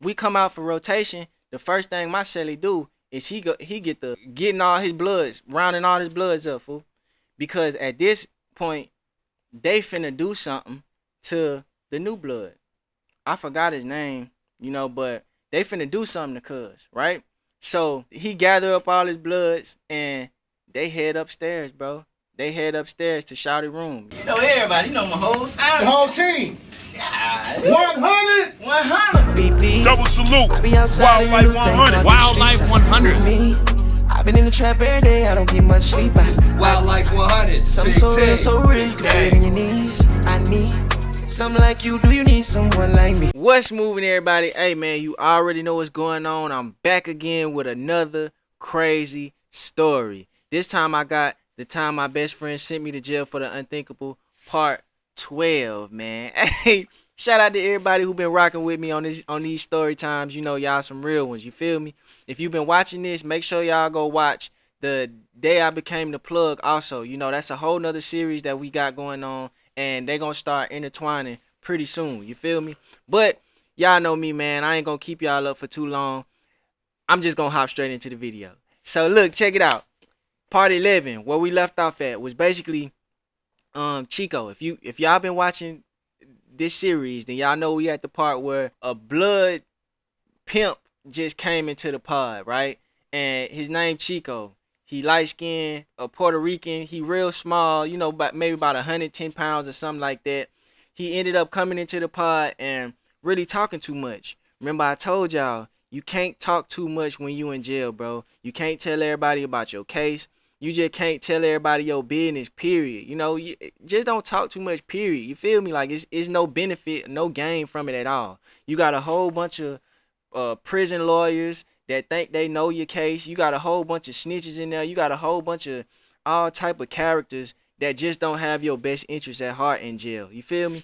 we come out for rotation, the first thing my celly do is he get the getting all his bloods, rounding all his bloods up, fool. Because at this point, they finna do something to the new blood. I forgot his name, but they finna do something to Cuz, right? So he gather up all his bloods and they head upstairs, bro. They head upstairs to Shawty room. You know everybody, my whole family. The whole team. God. 100. 100. Double salute. Wildlife 100. Wildlife 100. I've been in the trap every day, I don't get much sleep. Wildlife 100. Something so real, so real, you can feel it in your knees. I need something like you, do you need someone like me? What's moving, everybody? Hey, man, you already know what's going on. I'm back again with another crazy story. This time I got the time my best friend sent me to jail for the unthinkable, part 12, man. Hey, shout out to everybody who been rocking with me on these story times. Y'all some real ones, you feel me? If you've been watching this, make sure y'all go watch The Day I Became the Plug also. That's a whole nother series that we got going on, and they gonna start intertwining pretty soon, you feel me? But y'all know me, man. I ain't gonna keep y'all up for too long. I'm just gonna hop straight into the video. So look, check it out. Part 11, where we left off at, was basically Chico. If y'all been watching this series, then y'all know we at the part where a blood pimp just came into the pod, right? And his name Chico. He light skinned, a Puerto Rican. He real small, maybe about 110 pounds or something like that. He ended up coming into the pod and really talking too much. Remember, I told y'all, you can't talk too much when you in jail, bro. You can't tell everybody about your case. You just can't tell everybody your business, period. You just don't talk too much, period. You feel me? Like, it's no benefit, no gain from it at all. You got a whole bunch of prison lawyers that think they know your case. You got a whole bunch of snitches in there. You got a whole bunch of all type of characters that just don't have your best interests at heart in jail. You feel me?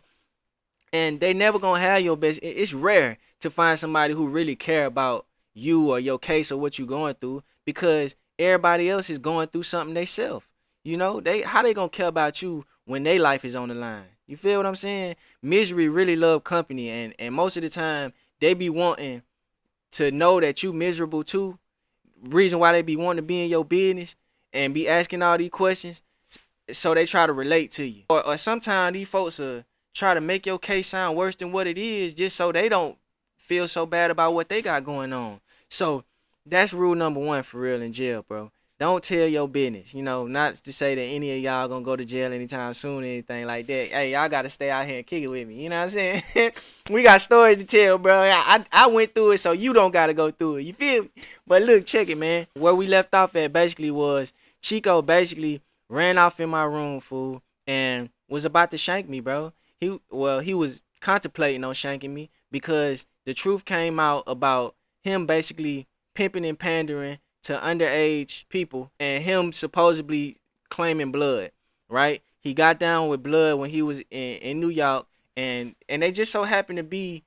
And they never gonna have your best. It's rare to find somebody who really care about you or your case or what you going through, because everybody else is going through something themselves. How they gonna care about you when their life is on the line? You feel what I'm saying? Misery really love company, and most of the time they be wanting to know that you miserable too. Reason why they be wanting to be in your business and be asking all these questions, so they try to relate to you. Or sometimes these folks try to make your case sound worse than what it is, just so they don't feel so bad about what they got going on. So that's rule number one for real in jail, bro. Don't tell your business. Not to say that any of y'all gonna go to jail anytime soon or anything like that. Hey, y'all gotta stay out here and kick it with me. You know what I'm saying? We got stories to tell, bro. I went through it, so you don't gotta go through it. You feel me? But look, check it, man. Where we left off at basically was Chico basically ran off in my room, fool, and was about to shank me, bro. He was contemplating on shanking me because the truth came out about him basically pimping and pandering to underage people and him supposedly claiming blood, right? He got down with blood when he was in New York, and they just so happened to be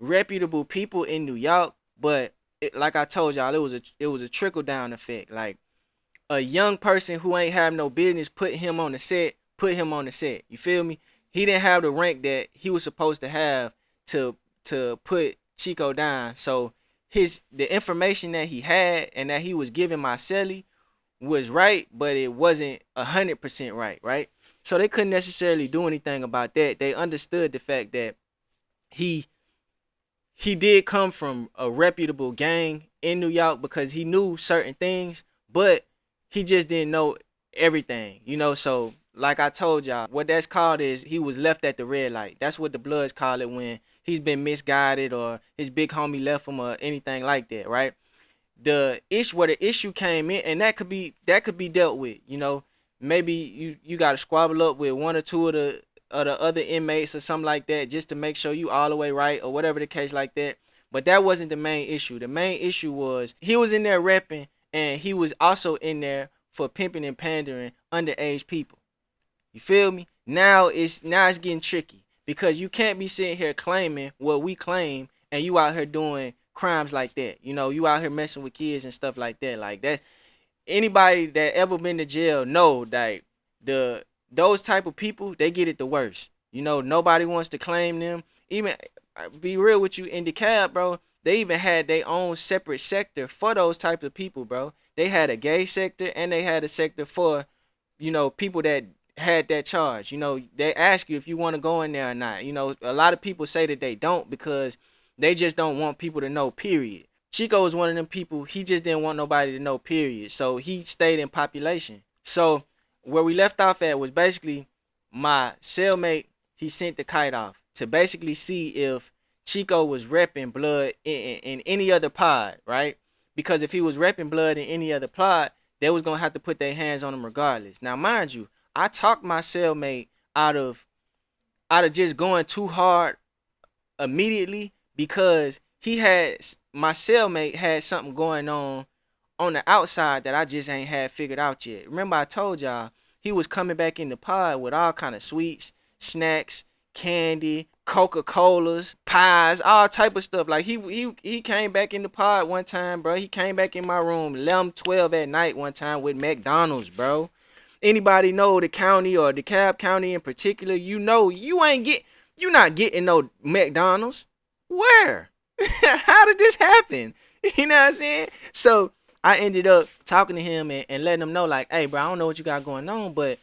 reputable people in New York, but like I told y'all, it was a trickle down effect. Like, a young person who ain't have no business put him on the set. You feel me? He didn't have the rank that he was supposed to have to put Chico down. So the information that he had and that he was giving my celly was right, but it wasn't 100% right? So they couldn't necessarily do anything about that. They understood the fact that he did come from a reputable gang in New York because he knew certain things, but he just didn't know everything, so like I told y'all, what that's called is he was left at the red light. That's what the Bloods call it when he's been misguided or his big homie left him or anything like that, right? Where the issue came in, and that could be dealt with, maybe you got to squabble up with one or two of the other inmates or something like that just to make sure you all the way right or whatever the case like that. But that wasn't the main issue. The main issue was he was in there repping, and he was also in there for pimping and pandering underage people. You feel me? Now it's getting tricky because you can't be sitting here claiming what we claim and you out here doing crimes like that. You out here messing with kids and stuff like that. Like that, anybody that ever been to jail know that those type of people, they get it the worst. Nobody wants to claim them. Even be real with you, in the cab, bro, They even had their own separate sector for those types of people, bro. They had a gay sector and they had a sector for, people that had that charge. They ask you if you want to go in there or not. A lot of people say that they don't because they just don't want people to know, period. Chico was one of them people, he just didn't want nobody to know, period. So he stayed in population. So where we left off at was basically my cellmate, he sent the kite off to basically see if Chico was repping blood in any other pod, right? Because if he was repping blood in any other pod, they was going to have to put their hands on him regardless. Now, mind you, I talked my cellmate out of just going too hard immediately because my cellmate had something going on the outside that I just ain't had figured out yet. Remember I told y'all he was coming back in the pod with all kind of sweets, snacks, candy, Coca-Colas, pies, all type of stuff. Like he came back in the pod one time, bro. He came back in my room 11-12 at night one time with McDonald's, bro. Anybody know the county or DeKalb County in particular, you not getting no McDonald's. Where? How did this happen? You know what I'm saying? So I ended up talking to him and letting him know, like, hey, bro, I don't know what you got going on, but,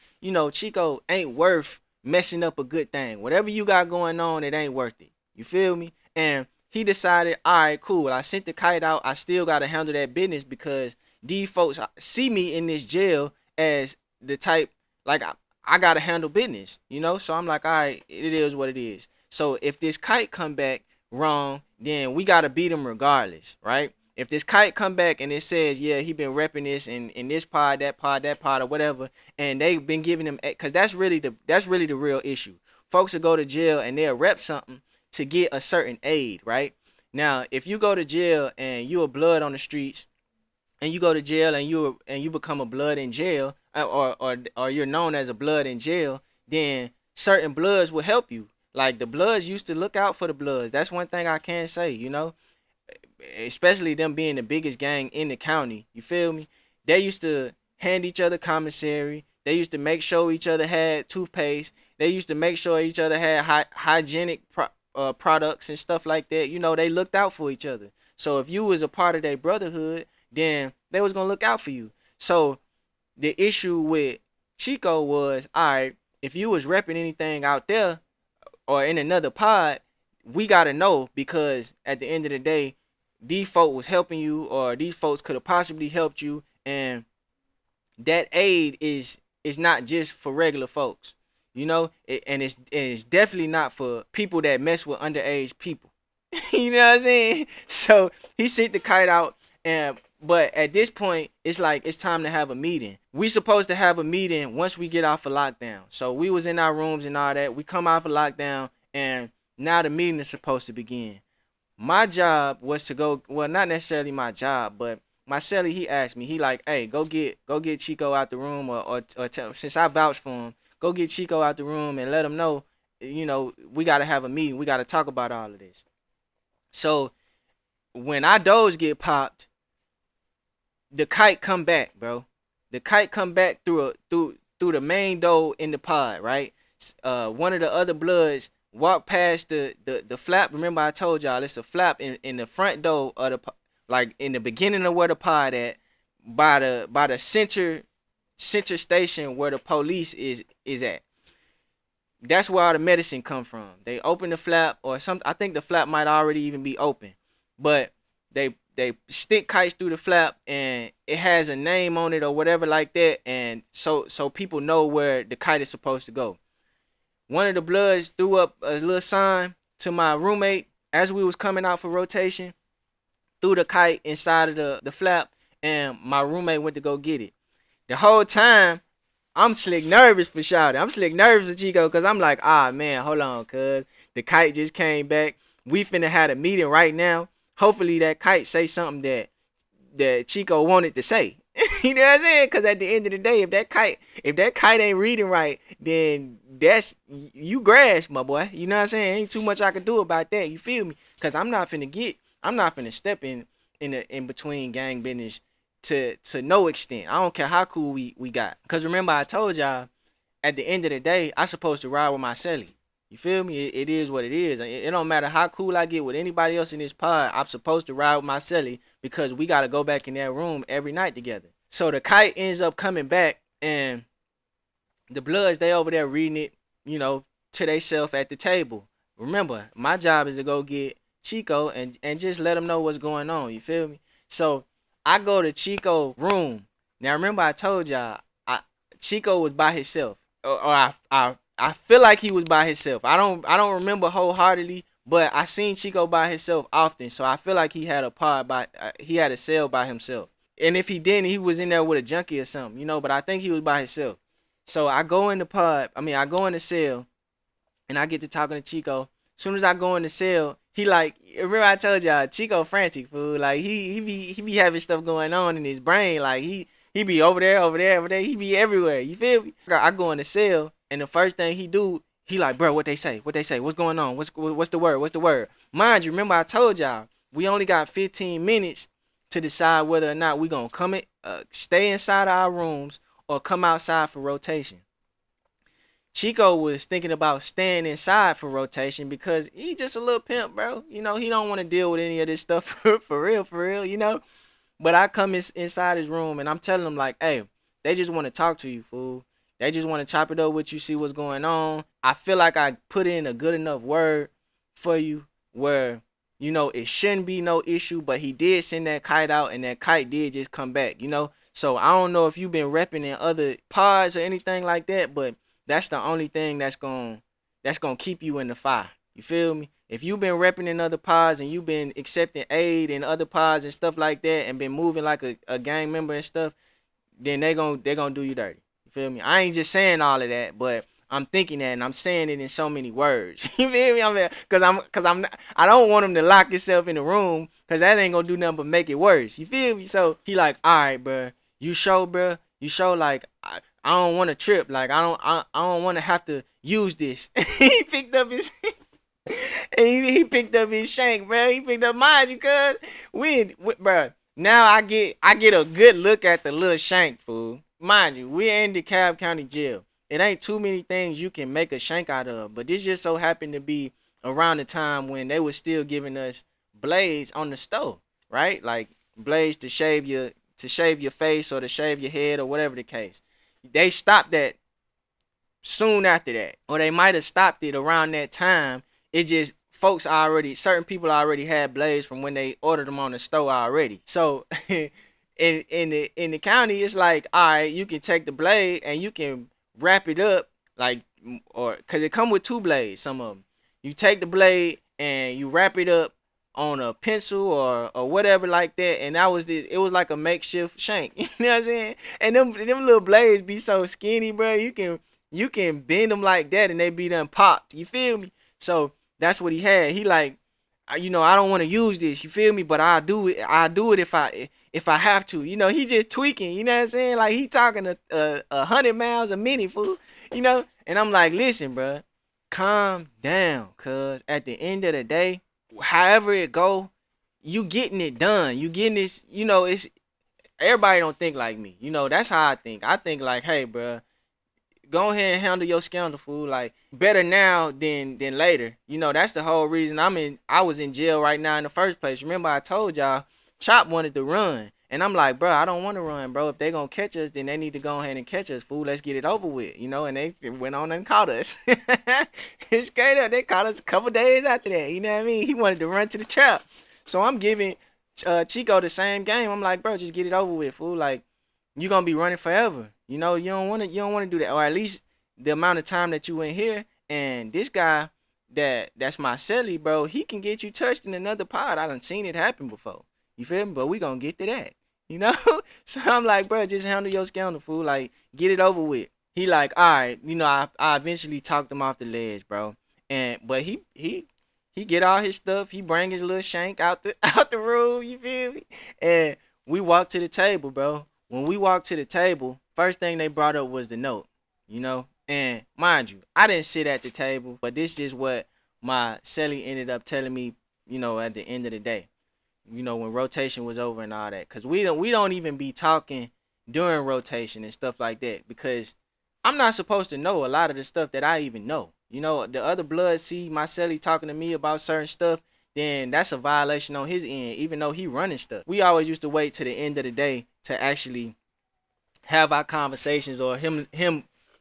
Chico ain't worth messing up a good thing. Whatever you got going on, it ain't worth it. You feel me? And he decided, all right, cool. I sent the kite out. I still got to handle that business because these folks see me in this jail as the type, like, I got to handle business, So I'm like, all right, it is what it is. So if this kite come back wrong, then we got to beat him regardless, right? If this kite come back and it says, yeah, he been repping this in this pod, that pod, or whatever, and they've been giving him, because that's really the real issue. Folks will go to jail and they'll rep something to get a certain aid, right? Now, if you go to jail and you a blood on the streets, and you go to jail and you become a blood in jail, or you're known as a blood in jail, then certain bloods will help you. Like the bloods used to look out for the bloods. That's one thing I can say, especially them being the biggest gang in the county. You feel me? They used to hand each other commissary. They used to make sure each other had toothpaste. They used to make sure each other had hygienic products and stuff like that. They looked out for each other. So if you was a part of their brotherhood, then they was gonna look out for you. So the issue with Chico was, all right, if you was repping anything out there or in another pod, we gotta know, because at the end of the day, these folks was helping you, or these folks could have possibly helped you, and that aid is not just for regular folks, and it's definitely not for people that mess with underage people. You know what I'm saying? So he sent the kite out, but at this point, it's like it's time to have a meeting. We supposed to have a meeting once we get off of lockdown. So we was in our rooms and all that. We come off of lockdown, and now the meeting is supposed to begin. My job was to go, well, not necessarily my job, but my cellie, he asked me, he like, hey, go get Chico out the room, or tell, since I vouched for him, go get Chico out the room and let him know, we got to have a meeting. We got to talk about all of this. So when our doors get popped, the kite come back, bro. The kite come back through the main door in the pod, right? One of the other bloods walk past the flap. Remember I told y'all it's a flap in the front door of the, like in the beginning of where the pod at, by the center station where the police is at. That's where all the medicine come from. They open the flap, or some, I think the flap might already even be open, but they stick kites through the flap and it has a name on it or whatever like that, and so people know where the kite is supposed to go. One of the bloods threw up a little sign to my roommate as we was coming out for rotation, threw the kite inside of the flap, and my roommate went to go get it. The whole time, I'm slick nervous for Shawty. I'm slick nervous for Chico, because I'm like, man, hold on, cuz the kite just came back. We finna have a meeting right now. Hopefully that kite say something that Chico wanted to say. You know what I'm saying? Because at the end of the day, if that kite ain't reading right, then that's you grass, my boy. You know what I'm saying? Ain't too much I can do about that. You feel me? Because I'm not finna step in between gang business to no extent. I don't care how cool we got. Because remember I told y'all, at the end of the day, I supposed to ride with my celly. You feel me? It is what it is. It don't matter how cool I get with anybody else in this pod. I'm supposed to ride with my celly because we got to go back in that room every night together. So the kite ends up coming back, and the Bloods, they over there reading it, to theyself at the table. Remember, my job is to go get Chico and just let him know what's going on. You feel me? So I go to Chico room. Now remember I told y'all Chico was by himself, or I feel like he was by himself. I don't remember wholeheartedly, but I seen Chico by himself often, so I feel like he had he had a cell by himself. And if he didn't, he was in there with a junkie or something, But I think he was by himself. So I go in the I go in the cell, and I get to talking to Chico. As soon as I go in the cell, he like, remember I told y'all, Chico frantic, fool. Like he be having stuff going on in his brain. Like he be over there. He be everywhere. You feel me? I go in the cell, and the first thing he do, he like, bro, what they say? What's going on? What's the word? Mind you, remember I told y'all, we only got 15 minutes to decide whether or not we gonna stay inside our rooms or come outside for rotation. Chico was thinking about staying inside for rotation because he just a little pimp, bro. He don't want to deal with any of this stuff for real. But I come inside his room, and I'm telling him like, hey, they just want to talk to you, fool. They just want to chop it up with you, see what's going on. I feel like I put in a good enough word for you where, it shouldn't be no issue, but he did send that kite out, and that kite did just come back, So I don't know if you've been repping in other pods or anything like that, but that's the only thing that's gonna keep you in the fire. You feel me? If you've been repping in other pods and you've been accepting aid in other pods and stuff like that and been moving like a gang member and stuff, then they gonna do you dirty. You feel me? I ain't just saying all of that, but I'm thinking that, and I'm saying it in so many words. You feel me? I don't want him to lock himself in the room, cause that ain't gonna do nothing but make it worse. You feel me? So he like, all right, bro. You show like I don't want to trip. Like I don't want to have to use this. He picked up his he picked up his shank, bro. He picked up mine, cuz bro. Now I get a good look at the little shank, fool. Mind you, we're in DeKalb County Jail. It ain't too many things you can make a shank out of, but this just so happened to be around the time when they was still giving us blades on the stove, right? Like blades to shave your face or to shave your head or whatever the case. They stopped that soon after that, or they might have stopped it around that time. It just certain people already had blades from when they ordered them on the store already. So in the county, it's like, all right, you can take the blade and you can wrap it up, like, or because it come with two blades. Some of them, you take the blade and you wrap it up on a pencil or whatever like that, and it was like a makeshift shank. You know what I'm saying? And them little blades be so skinny, bro. You can bend them like that and they be done popped. You feel me? So that's what he had. He like, I don't want to use this. You feel me? But I'll do it. If I have to. He just tweaking. You know what I'm saying? Like he talking 100 miles a minute, fool. And I'm like, listen, bro, calm down, cuz at the end of the day, however it go, you getting it done. You getting this, it's everybody don't think like me. That's how I think. I think like, hey, bro, go ahead and handle your scandal, fool. Like, better now than later. That's the whole reason I was in jail right now in the first place. Remember I told y'all Chop wanted to run. And I'm like, bro, I don't want to run, bro. If they gonna catch us, then they need to go ahead and catch us, fool. Let's get it over with, and they went on and caught us. It's straight up, they caught us a couple days after that, you know what I mean? He wanted to run to the trap. So I'm giving Chico the same game. I'm like, bro, just get it over with, fool. Like, you gonna be running forever. You don't want to do that, or at least the amount of time that you in here. And this guy that's my celly, bro, he can get you touched in another pod. I done seen it happen before. You feel me? But we gonna get to that. So I'm like, bro, just handle your scandal, fool. Like, get it over with. He like, all right, I eventually talked him off the ledge, bro. But he get all his stuff. He bring his little shank out the room. You feel me? And we walk to the table, bro. When we walked to the table, first thing they brought up was the note. And mind you, I didn't sit at the table, but this is what my celly ended up telling me. At the end of the day. When rotation was over and all that, because we don't even be talking during rotation and stuff like that, because I'm not supposed to know a lot of the stuff that I even know. You know, the other blood see Marcelli talking to me about certain stuff, then that's a violation on his end, even though he running stuff. We always used to wait to the end of the day to actually have our conversations, or him,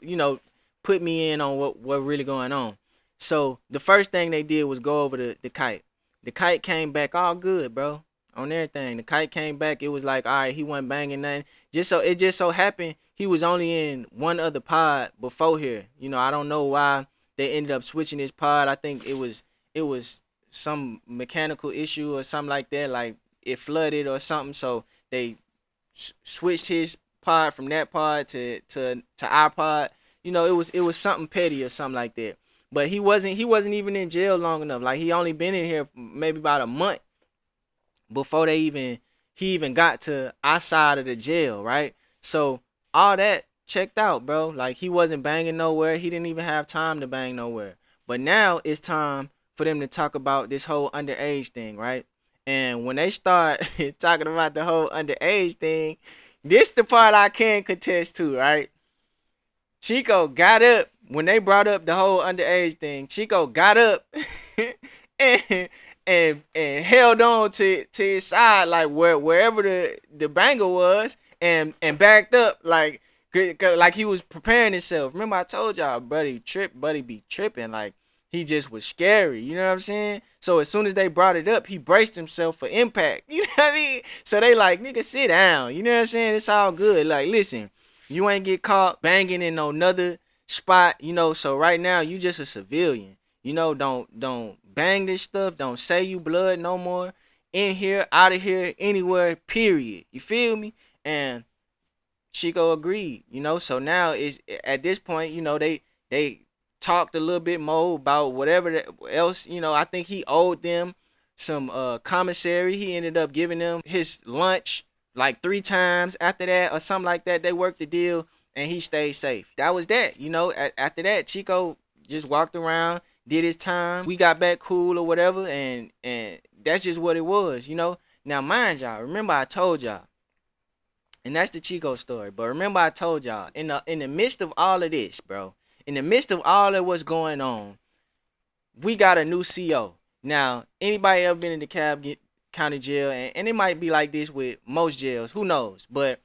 you know, put me in on what really going on. So the first thing they did was go over the kite. The kite came back all good, bro, on everything. The kite came back. It was like, all right, he wasn't banging nothing. It just so happened he was only in one other pod before here. You know, I don't know why they ended up switching his pod. I think it was some mechanical issue or something like that. Like it flooded or something, so they switched his pod from that pod to our pod. You know, it was something petty or something like that. But he wasn't even in jail long enough. Like he only been in here maybe about a month before he even got to our side of the jail, right? So all that checked out, bro. Like he wasn't banging nowhere. He didn't even have time to bang nowhere. But now it's time for them to talk about this whole underage thing, right? And when they start talking about the whole underage thing, this the part I can contest to, right? Chico got up when they brought up the whole underage thing. Chico got up and held on to his side, like wherever the banger was, and backed up like he was preparing himself. Remember I told y'all, buddy be tripping, like he just was scary. You know what I'm saying? So as soon as they brought it up, he braced himself for impact. You know what I mean? So they like, nigga, sit down. You know what I'm saying? It's all good. Like, listen, you ain't get caught banging in no another spot, you know. So right now you just a civilian. You know, don't bang this stuff. Don't say you blood no more. In here, out of here, anywhere, period. You feel me? And Chico agreed, you know. So now is at this point, you know, they talked a little bit more about whatever else, you know. I think he owed them some commissary. He ended up giving them his lunch like 3 times after that or something like that. They worked the deal and he stayed safe. That was that, you know. After that, Chico just walked around, did his time. We got back cool or whatever, and that's just what it was, you know. Now mind y'all, remember I told y'all, and that's the Chico story, but remember I told y'all, in the midst of all of this, bro, in the midst of all of what's going on, we got a new CO. Now, anybody ever been in the County Jail, and it might be like this with most jails, who knows, but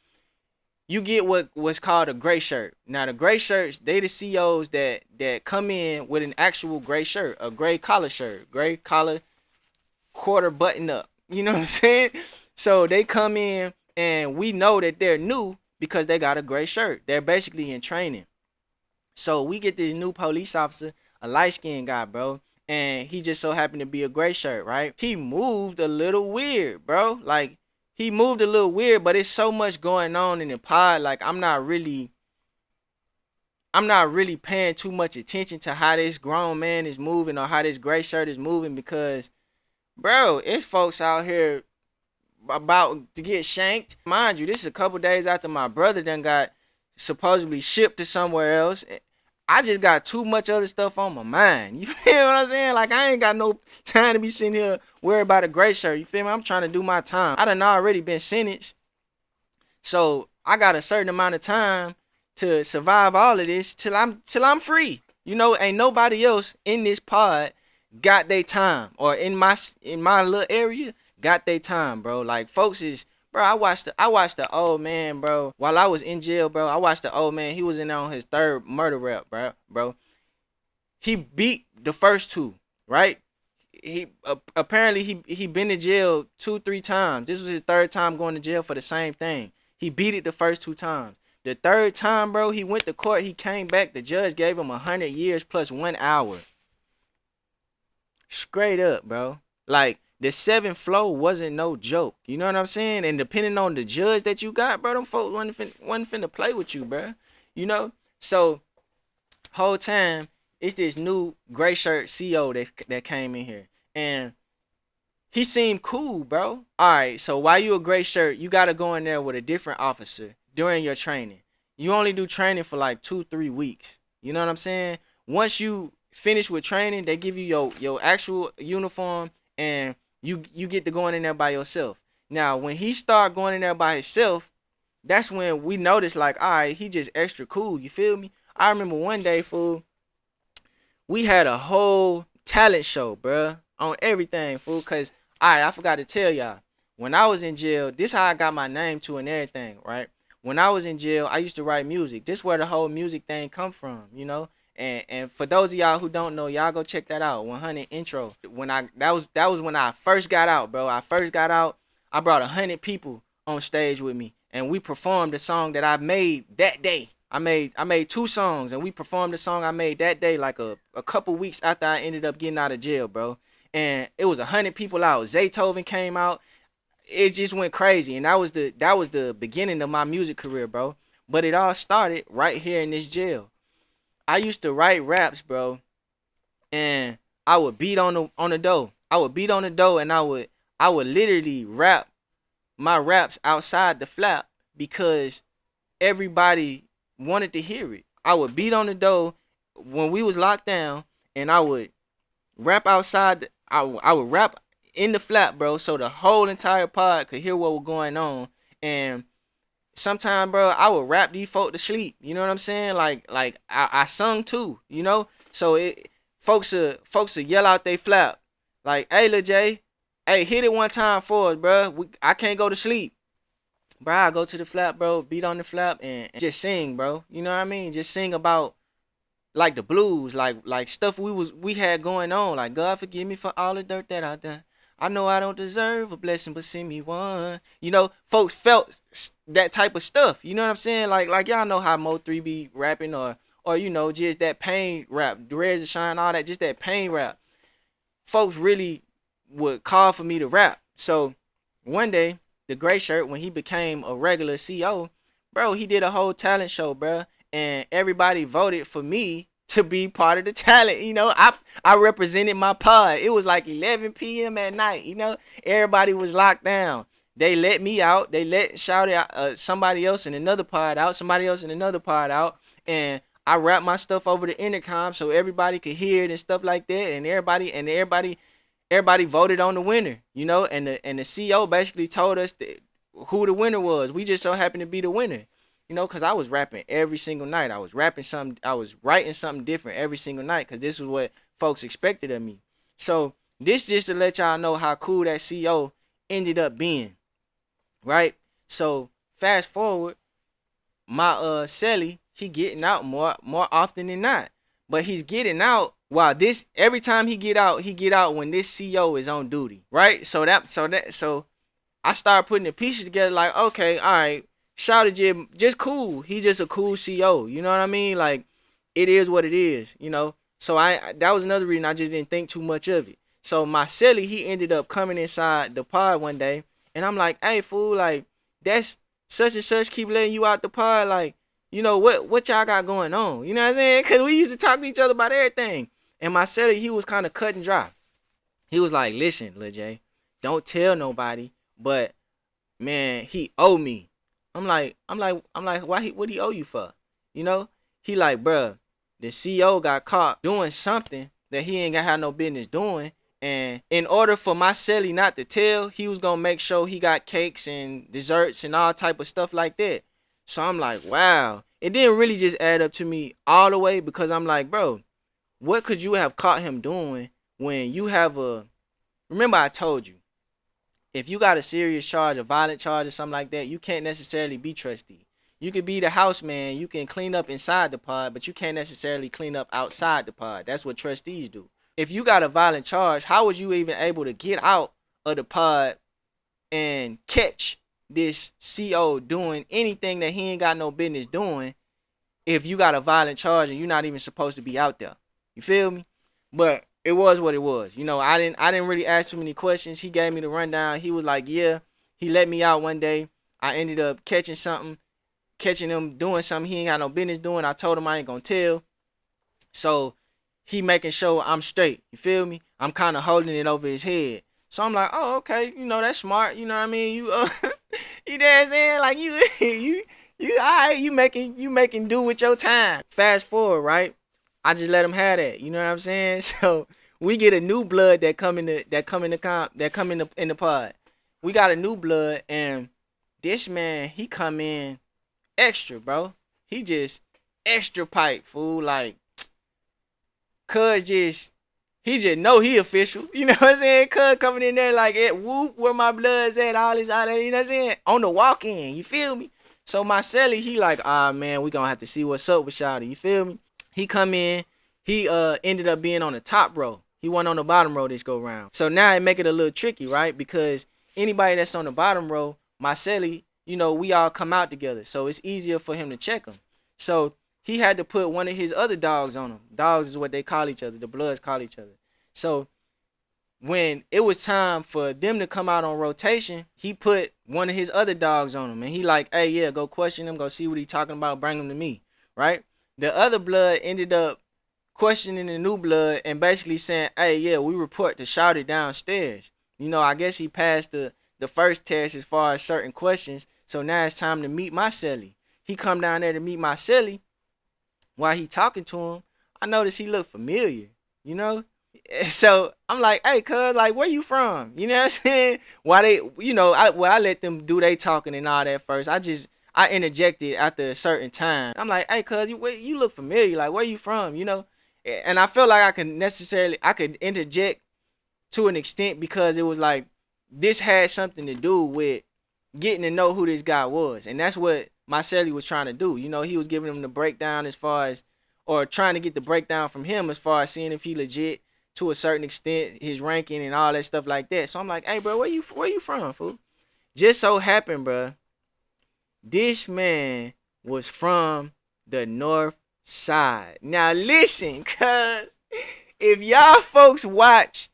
you get what's called a gray shirt. Now, the gray shirts, they the COs that come in with an actual gray shirt, a gray collar shirt, gray collar, quarter button up. You know what I'm saying? So they come in, and we know that they're new because they got a gray shirt. They're basically in training. So we get this new police officer, a light-skinned guy, bro, and he just so happened to be a gray shirt, right? He moved a little weird, bro. Like, he moved a little weird, but it's so much going on in the pod. Like, I'm not really paying too much attention to how this grown man is moving or how this gray shirt is moving because, bro, it's folks out here about to get shanked. Mind you, this is a couple days after my brother done got supposedly shipped to somewhere else. I just got too much other stuff on my mind. You feel what I'm saying? Like, I ain't got no time to be sitting here worried about a gray shirt. You feel me? I'm trying to do my time. I done already been sentenced. So I got a certain amount of time to survive all of this till I'm free. You know, ain't nobody else in this pod got their time, or in my little area got their time, bro. Like, folks is, bro, I watched the old man, bro. While I was in jail, bro, I watched the old man. He was in on his 3rd murder rep, bro. He beat the first 2, right? He apparently he been to jail 2-3 times. This was his 3rd time going to jail for the same thing. He beat it the first 2 times. The 3rd time, bro, he went to court. He came back. The judge gave him 100 years plus 1 hour. Straight up, bro. Like, the 7th floor wasn't no joke. You know what I'm saying? And depending on the judge that you got, bro, them folks wasn't finna play with you, bro. You know? So, whole time, it's this new gray shirt CO that came in here. And he seemed cool, bro. Alright, so while you a gray shirt, you gotta go in there with a different officer during your training. You only do training for like 2-3 weeks. You know what I'm saying? Once you finish with training, they give you your actual uniform, and you get to going in there by yourself. Now, when he started going in there by himself, that's when we noticed, like, all right, he just extra cool. You feel me? I remember one day, fool, We had a whole talent show, bruh, on everything, fool. Cause alright, I forgot to tell y'all. When I was in jail, this how I got my name to and everything, right? When I was in jail, I used to write music. This where the whole music thing come from, you know. And for those of y'all who don't know, y'all go check that out. 100 intro. When that was when I first got out, bro. I first got out. I brought 100 people on stage with me, and we performed the song that I made that day. I made 2 songs, and we performed the song I made that day, like a couple weeks after I ended up getting out of jail, bro. And it was 100 people out. Zaytoven came out. It just went crazy, and that was the beginning of my music career, bro. But it all started right here in this jail. I used to write raps, bro, and I would beat on the door. I would beat on the door, and I would literally rap my raps outside the flap because everybody wanted to hear it. I would beat on the door when we was locked down, and I would rap outside. I would rap in the flap, bro, so the whole entire pod could hear what was going on. And sometimes, bro, I would rap these folk to sleep. You know what I'm saying? Like I sung too, you know. So folks would yell out they flap, like, "Hey, Lil J, hey, hit it one time for us, bro. I can't go to sleep." Bro, I go to the flap, bro, beat on the flap, and just sing, bro. You know what I mean? Just sing about like the blues, like stuff we had going on. Like, God forgive me for all the dirt that I done. I know I don't deserve a blessing, but send me one. You know, folks felt that type of stuff. You know what I'm saying? Like y'all know how Mo3 be rapping, or you know, just that pain rap, Dreads and Shine, all that, just that pain rap. Folks really would call for me to rap. So one day, the Gray Shirt, when he became a regular CO, bro, he did a whole talent show, bro, and everybody voted for me to be part of the talent. You know, I represented my pod. It was like 11 p.m. at night. You know, everybody was locked down. They let me out. They let somebody else in another pod out. Somebody else in another pod out, and I rapped my stuff over the intercom so everybody could hear it and stuff like that. And everybody voted on the winner, you know, and the CEO basically told us who the winner was. We just so happened to be the winner, you know, because I was rapping every single night. I was writing something different every single night because this was what folks expected of me. So this just to let y'all know how cool that CEO ended up being, right? So fast forward, my Celly, he getting out more often than not, but he's getting out. Wow, this every time he get out when this CO is on duty, right? So I started putting the pieces together. Like, okay, all right, Shouted just cool. He's just a cool CO. You know what I mean? Like, it is what it is. You know. So that was another reason I just didn't think too much of it. So my Celly, he ended up coming inside the pod one day, and I'm like, hey fool, like that's such and such keep letting you out the pod, like, you know what y'all got going on? You know what I'm saying? Cause we used to talk to each other about everything. And my Celly, he was kind of cut and dry. He was like, listen, Lil J, don't tell nobody, but man, he owe me. I'm like, what he owe you for? You know? He like, bruh, the CEO got caught doing something that he ain't got have no business doing. And in order for my Celly not to tell, he was gonna make sure he got cakes and desserts and all type of stuff like that. So I'm like, wow. It didn't really just add up to me all the way, because I'm like, bro, what could you have caught him doing when you have remember I told you, if you got a serious charge, a violent charge or something like that, you can't necessarily be trustee. You could be the house man, you can clean up inside the pod, but you can't necessarily clean up outside the pod. That's what trustees do. If you got a violent charge, how was you even able to get out of the pod and catch this CO doing anything that he ain't got no business doing if you got a violent charge and you're not even supposed to be out there? You feel me? But it was what it was. You know, I didn't really ask too many questions. He gave me the rundown. He was like, yeah, he let me out one day. I ended up catching him doing something he ain't got no business doing. I told him I ain't gonna tell. So he making sure I'm straight. You feel me? I'm kind of holding it over his head. So I'm like, oh, okay, you know, that's smart. You know what I mean? You know what I'm saying? Like you all right, you making do with your time. Fast forward, right? I just let him have that. You know what I'm saying? So we get a new blood that come in the pod. We got a new blood, and this man, he come in extra, bro. He just extra pipe, fool. Like, Cuz he just know he official. You know what I'm saying? Cuz coming in there like, whoop, where my blood's at, all this, all that, you know what I'm saying? On the walk in, you feel me? So my celly, he like, man, we gonna have to see what's up with Shawty, you feel me? He come in, he ended up being on the top row. He wasn't on the bottom row this go round. So now it make it a little tricky, right? Because anybody that's on the bottom row, my celly, you know, we all come out together. So it's easier for him to check him. So he had to put one of his other dogs on him. Dogs is what they call each other. The Bloods call each other. So when it was time for them to come out on rotation, he put one of his other dogs on him. And he like, hey, yeah, go question him. Go see what he talking about. Bring him to me, right? The other Blood ended up questioning the new Blood and basically saying, hey, yeah, we report to Shawty downstairs. You know, I guess he passed the first test as far as certain questions. So now it's time to meet my celly. He come down there to meet my celly. While he talking to him, I noticed he looked familiar, you know? So I'm like, hey, cuz, like, where you from? You know what I'm saying? Why they, you know, I let them do they talking and all that first. I interjected after a certain time. I'm like, hey, cuz, you look familiar. Like, where you from, you know? And I felt like I could interject to an extent because it was like, this had something to do with getting to know who this guy was. And that's what my celly was trying to do. You know, he was giving him the breakdown as far as, or trying to get the breakdown from him as far as seeing if he legit to a certain extent, his ranking and all that stuff like that. So I'm like, hey, bro, where you from, fool? Just so happened, bro, this man was from the North Side. Now listen, cuz if y'all folks watch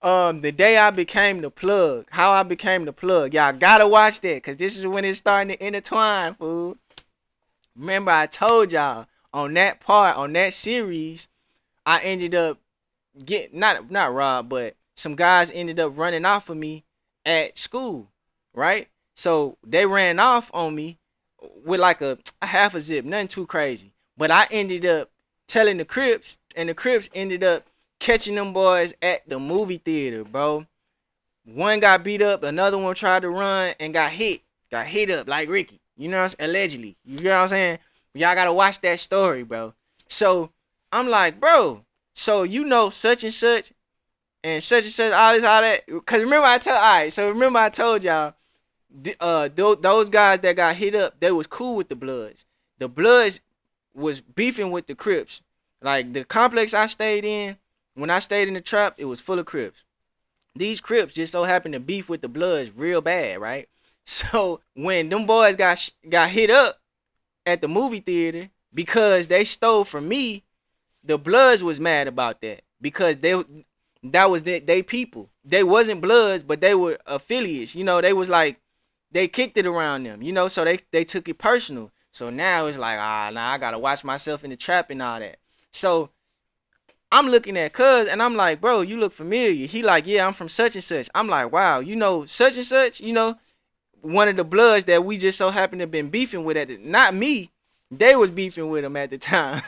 the day I became the plug, how I became the plug, y'all gotta watch that, cause this is when it's starting to intertwine, fool. Remember I told y'all on that series, I ended up getting not robbed, but some guys ended up running off of me at school, right? So they ran off on me with like a half a zip, nothing too crazy. But I ended up telling the Crips, and the Crips ended up catching them boys at the movie theater, bro. One got beat up, another one tried to run and got hit up like Ricky. You know what I'm saying? Allegedly. You know what I'm saying? Y'all gotta watch that story, bro. So I'm like, bro, so you know such and such, all this, all that. Cause remember I told y'all, those guys that got hit up, they was cool with the Bloods. The Bloods was beefing with the Crips. Like the complex I stayed in, when I stayed in the trap, it was full of Crips. These Crips just so happened to beef with the Bloods real bad, right? So when them boys got hit up at the movie theater because they stole from me, the Bloods was mad about that because that was they people. They wasn't Bloods, but they were affiliates. You know, they was like, they kicked it around them, you know, so they took it personal. So now it's like, nah, I gotta watch myself in the trap and all that. So I'm looking at cuz and I'm like, bro, you look familiar. He like, yeah, I'm from such and such. I'm like, wow, you know such and such, you know, one of the Bloods that we just so happened to have been beefing with not me. They was beefing with him at the time.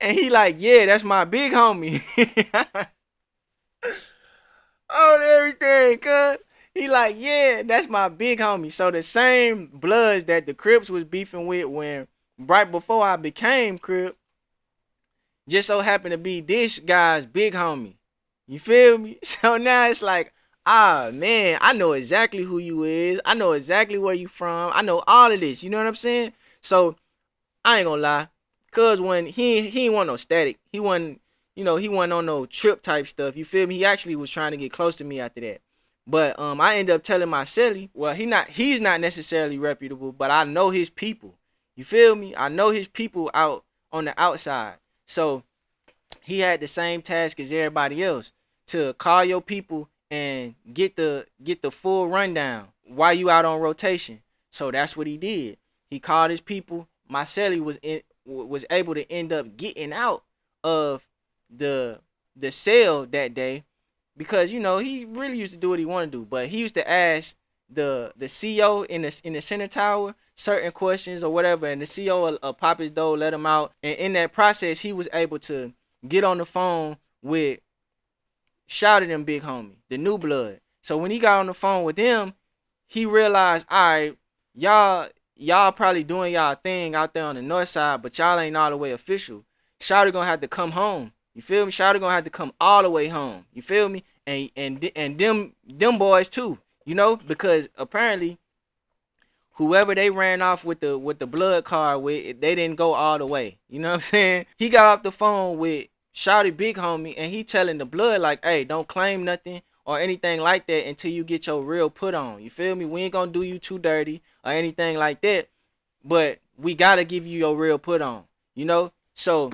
And he like, yeah, that's my big homie. On everything, cuz. He like, yeah, that's my big homie. So the same Bloods that the Crips was beefing with when right before I became Crip, just so happened to be this guy's big homie. You feel me? So now it's like, man, I know exactly who you is. I know exactly where you from. I know all of this. You know what I'm saying? So I ain't gonna lie. Cuz when he ain't want no static. He wasn't on no trip type stuff. You feel me? He actually was trying to get close to me after that. But I ended up telling my celly, well, he's not necessarily reputable, but I know his people. You feel me? I know his people out on the outside. So he had the same task as everybody else to call your people and get the full rundown while you out on rotation. So that's what he did. He called his people. My celly was able to end up getting out of the cell that day. Because, you know, he really used to do what he wanted to do. But he used to ask the CO in the center tower certain questions or whatever. And the CO will pop his door, let him out. And in that process, he was able to get on the phone with Shouted him big homie, the new Blood. So when he got on the phone with them, he realized, all right, y'all probably doing y'all thing out there on the north side, but y'all ain't all the way official. Shouted gonna have to come home You feel me? Shawty gonna have to come all the way home. You feel me? And them boys too. You know, because apparently whoever they ran off with the blood card with, they didn't go all the way. You know what I'm saying? He got off the phone with Shawty big homie, and he telling the blood like, hey, don't claim nothing or anything like that until you get your real put on. You feel me? We ain't gonna do you too dirty or anything like that, but we gotta give you your real put on. You know? So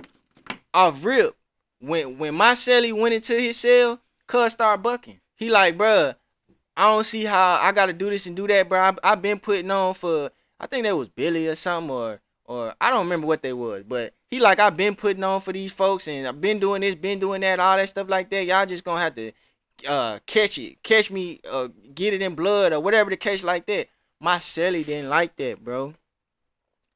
off rip, when my celly went into his cell, cuz start bucking. He like, bruh, I don't see how I gotta do this and do that, bro. I've been putting on for, I think that was Billy or something, or I don't remember what they was, but he like, I've been putting on for these folks, and I've been doing this, been doing that, all that stuff like that. Y'all just gonna have to catch me, get it in blood or whatever the case like that. My celly didn't like that, bro.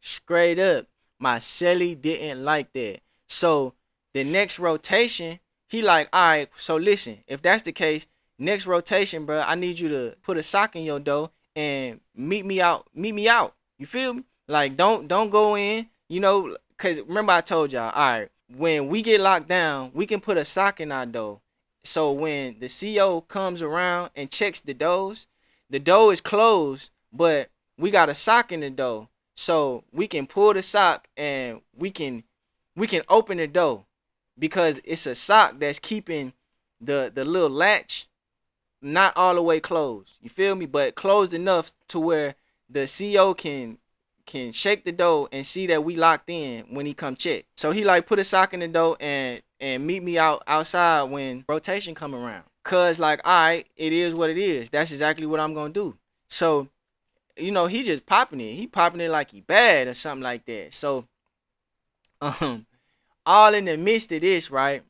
Straight up, my celly didn't like that. So the next rotation, he like, all right, so listen, if that's the case, next rotation, bro, I need you to put a sock in your door and meet me out. You feel me? Like, don't go in, you know, because remember I told y'all, all right, when we get locked down, we can put a sock in our door. So when the CO comes around and checks the door is closed, but we got a sock in the door. So we can pull the sock and we can open the door, because it's a sock that's keeping the little latch not all the way closed. You feel me? But closed enough to where the CO can shake the door and see that we locked in when he come check. So he like put a sock in the door and meet me outside when rotation come around. Cause like, all right, it is what it is. That's exactly what I'm gonna do. So, you know, he just popping it. He popping it like he bad or something like that. So, all in the midst of this, right?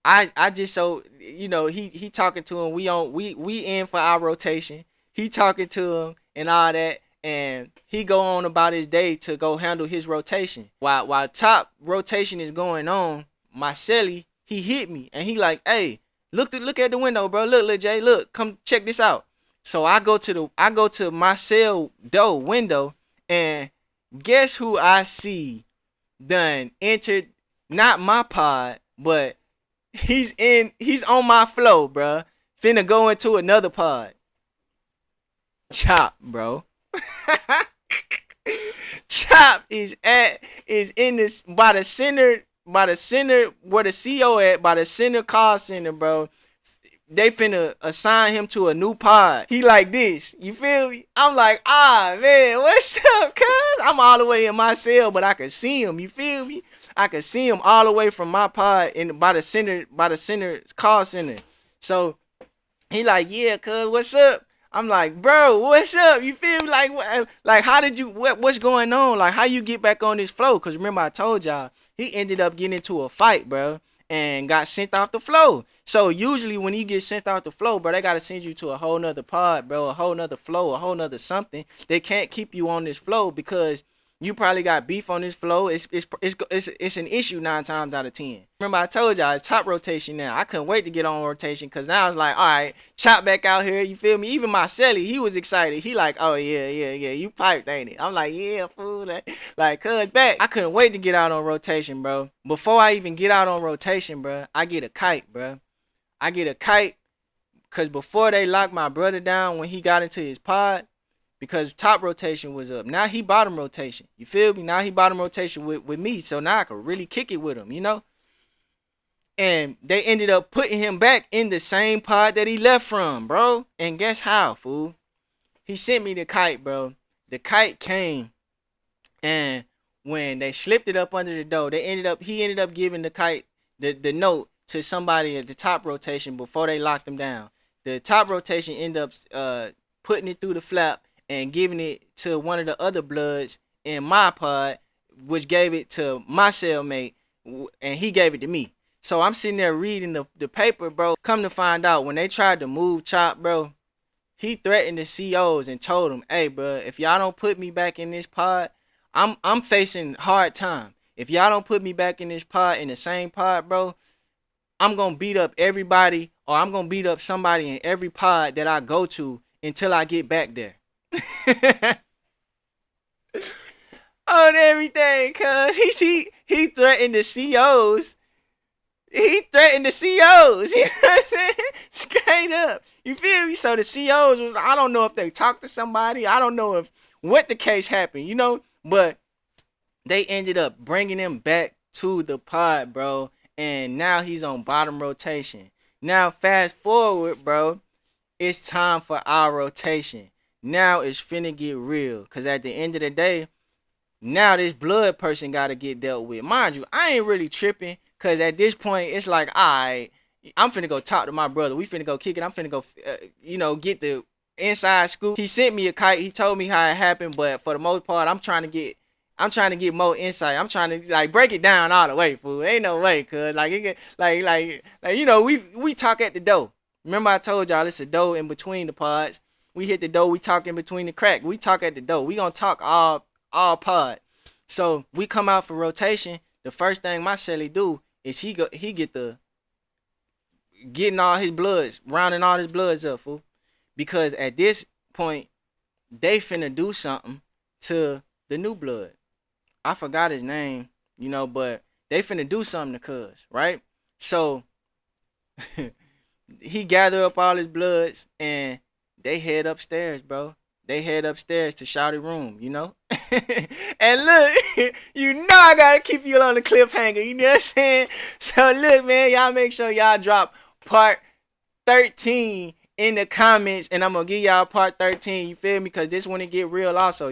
I just, so, you know, he talking to him. We in for our rotation. He talking to him and all that, and he go on about his day to go handle his rotation. While top rotation is going on, my celly, he hit me and he like, hey, look at the window, bro. Look, Lil J, look, come check this out. So I go to my cell door window, and guess who I see done entered, not my pod, but he's on my flow, bro. Finna go into another pod. Chop, bro. Chop is in this by the center where the CO at, by the center call center, bro. They finna assign him to a new pod. He like this, you feel me? I'm like, man, what's up, cuz? I'm all the way in my cell, but I can see him, you feel me? I can see him all the way from my pod by the center call center. So he like, yeah, cuz, what's up? I'm like, bro, what's up? You feel me? Like how did you, what's going on? Like, how you get back on this flow? Because remember I told y'all, he ended up getting into a fight, bro, and got sent off the flow. So usually when you get sent off the flow, bro, they got to send you to a whole nother pod, bro, a whole nother flow, a whole nother something. They can't keep you on this flow because you probably got beef on this flow. It's an issue 9 times out of 10. Remember I told y'all it's top rotation now. I couldn't wait to get on rotation, because now it's like, all right, Chop back out here. You feel me? Even my celly, he was excited. He like, oh yeah, you piped, ain't it? I'm like, yeah, fool. Like, cuz back. I couldn't wait to get out on rotation, bro. Before I even get out on rotation, bro, I get a kite, bro. I get a kite because before they locked my brother down when he got into his pod, because top rotation was up. Now he bottom rotation. You feel me? Now he bottom rotation with me. So now I can really kick it with him, you know? And they ended up putting him back in the same pod that he left from, bro. And guess how, fool? He sent me the kite, bro. The kite came, and when they slipped it up under the door, he ended up giving the kite, the note, to somebody at the top rotation before they locked him down. The top rotation ended up putting it through the flap and giving it to one of the other bloods in my pod, which gave it to my cellmate, and he gave it to me. So I'm sitting there reading the paper, bro. Come to find out, when they tried to move Chop, bro, he threatened the COs and told them, hey, bro, if y'all don't put me back in this pod, I'm facing hard time. If y'all don't put me back in this pod, in the same pod, bro, I'm going to beat up everybody, or I'm going to beat up somebody in every pod that I go to until I get back there. On everything, cuz he threatened the COs He threatened the COs. You know what I'm saying? Straight up. You feel me? So the COs was, I don't know if they talked to somebody. I don't know if what the case happened, you know? But they ended up bringing him back to the pod, bro. And now he's on bottom rotation. Now, fast forward, bro. It's time for our rotation. Now it's finna get real. Because at the end of the day, now this blood person got to get dealt with. Mind you, I ain't really tripping. Because at this point, it's like, alright, I'm finna go talk to my brother. We finna go kick it. I'm finna go, get the inside scoop. He sent me a kite. He told me how it happened. But for the most part, I'm trying to get more insight. I'm trying to like break it down all the way, fool. Ain't no way, cuz like it get we talk at the door. Remember I told y'all it's a door in between the pods. We hit the door, we talk in between the crack. We talk at the door. We gonna talk all pod. So we come out for rotation. The first thing my Shelly do is he get the getting all his bloods, rounding all his bloods up, fool. Because at this point, they finna do something to the new blood. I forgot his name, but they finna do something to Cuz, right? So he gather up all his bloods and they head upstairs, bro. They head upstairs to Shouty room, And look, I gotta keep you on the cliffhanger, you know what I'm saying? So look, man, y'all make sure y'all drop part 13 in the comments, and I'm gonna give y'all part 13, you feel me? Because this one it get real also,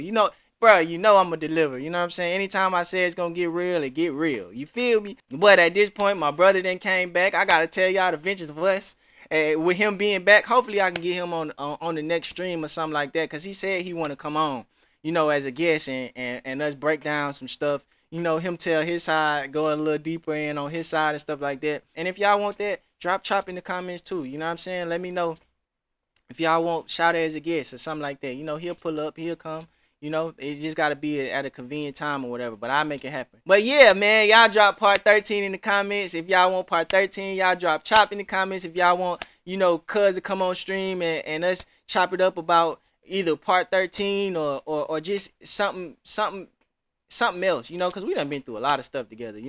bro, I'm gonna deliver, you know what I'm saying? Anytime I say it's gonna get real, it get real, you feel me? But at this point, my brother then came back. I gotta tell y'all the adventures of us. With him being back, hopefully I can get him on the next stream or something like that, because he said he want to come on, as a guest and us break down some stuff, him tell his side, go a little deeper in on his side and stuff like that. And if y'all want that, drop chop in the comments too, you know what I'm saying? Let me know if y'all want Shouty as a guest or something like that. He'll pull up, he'll come. It just got to be at a convenient time or whatever, but I'll make it happen. But yeah, man, y'all drop part 13 in the comments. If y'all want part 13, y'all drop chop in the comments. If y'all want, Cuz to come on stream and us chop it up about either part 13 or just something else, because we done been through a lot of stuff together,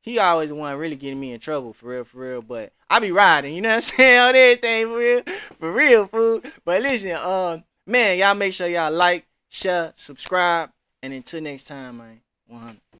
He always the one really getting me in trouble, for real, but I be riding, you know what I'm saying, on everything, for real, fool. But listen, man, y'all make sure y'all like, share, subscribe, and until next time, man, 100.